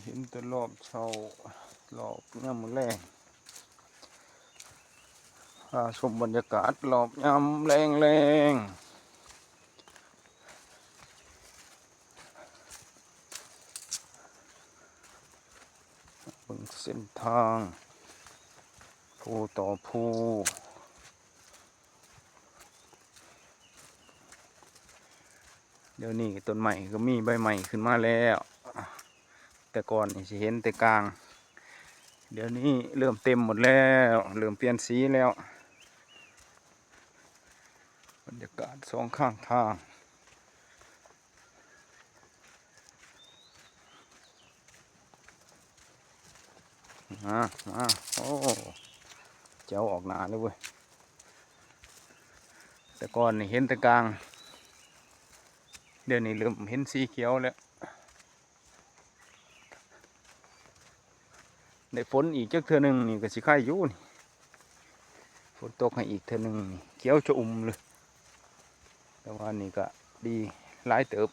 เห็นแต่รอบเช้ารอบย่ำแรงชมบรรยากาศรอบย่ำแรงบนเส้นทางภูต่อภูเดี๋ยวนี้ต้นใหม่ก็มีใบใหม่ขึ้นมาแล้วแต่ก่อนนี่สิเห็นแต่กลางเดี๋ยวนี้เริ่มเต็มหมดแล้วเริ่มเปลี่ยนสีแล้วบรรยากาศสองข้างทางมาโอ้เจ้าออกหนาเลยเว้ยแต่ก่อนนี่เห็นแต่กลางเดี๋ยวนี้เริ่มเห็นสีเขียวแล้วได้ฝนอีกจักเทื่อหนึ่งนี่ก็สิไข่อยู่นี่ฝนตกให้อีกเทื่อหนึ่งนี่เขียวจะเลยแต่ว่านี่ก็ดีหลายเติบ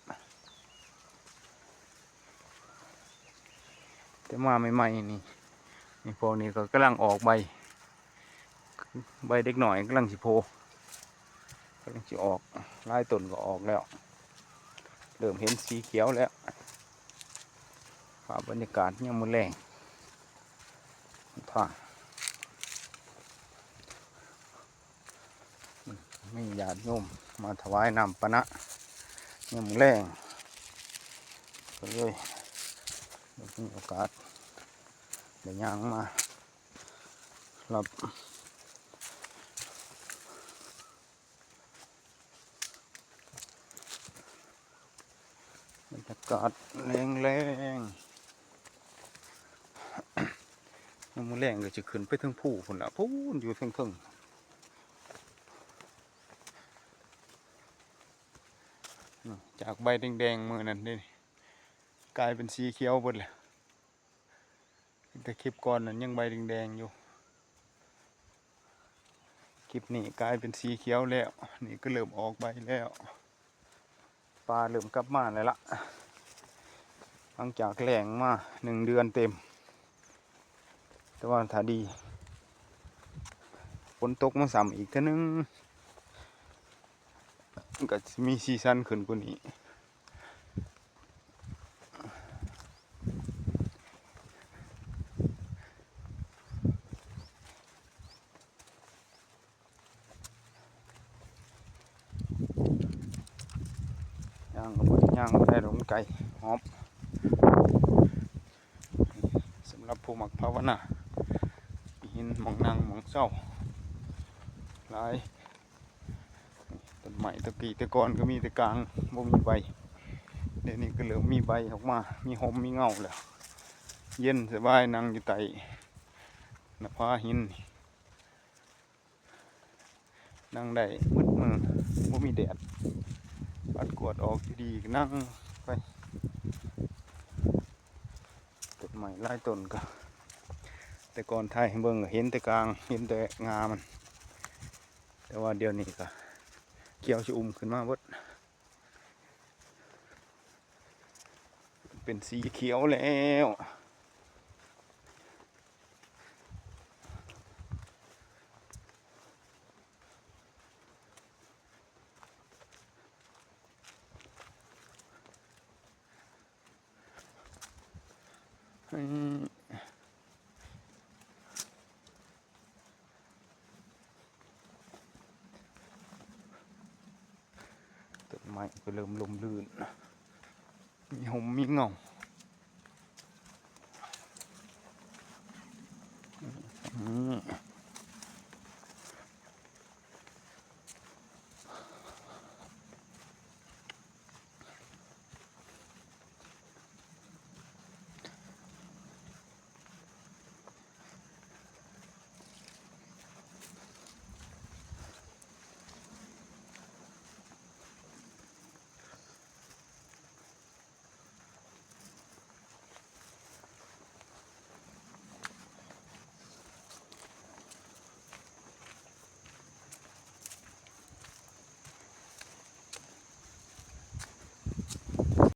แต่มาใหม่ๆนี่พวกนี้ก็กำลังออกใบเด็กหน่อยกำลังสิโผล่กำลังสิออกหลายต้นก็ออกแล้วเริ่มเห็นสีเขียวแล้วบรรยากาศยังมืดแรงไม่ญาติโยมมาถวายน้ำปนะยังมืดแรงก็เลยมีโอกาสได้ย่างมารับบรรยากาศแรงยังมืดแรงก็จะขึ้นไปถึงภูคนละพูนอยู่เทิงจากใบแดงๆมือนั่นนี่กลายเป็นสีเขียวหมดเลยแต่คลิปก่อนนั้นยังใบแดงอยู่คลิปนี้กลายเป็นสีเขียวแล้วนี่ก็เริ่มออกใบแล้วปลาเริ่มกลับมาเลยละหลังจากแหลงมา1 เดือนเต็มแต่ว่าถ้าดีฝนตกมาซ้ำอีกทีนึงก็มีซีซั่นขึ้นกว่านี้ย่างได้หลงไก่หอมสำหรับผู้มักภาวนาหินมองนั่งมองเศร้าหลายต้นไม้ตะกี้ตะกอนก็มีแต่กลางบ่มีใบเดี๋ยวนี้ก็เริ่มมีใบออกมามีหอมมีเงาแล้วเย็นสบายนั่งอยู่ใต้หน้าผาหินนั่งได้มืดมือบ่มีแดดปัดกวดออกดีๆนั่งไปต้นไม้หลายต้นก็แต่ก่อนไทยเบิ่งเห็นแต่กลางเห็นแต่งามันแต่ว่าเดี๋ยวนี้ก็เกี่ยวชอุ่มขึ้นมาเบิดเป็นสีเขียวแล้วต้นไม้ก็เริ่มลมลื่นมีหอมมีเงา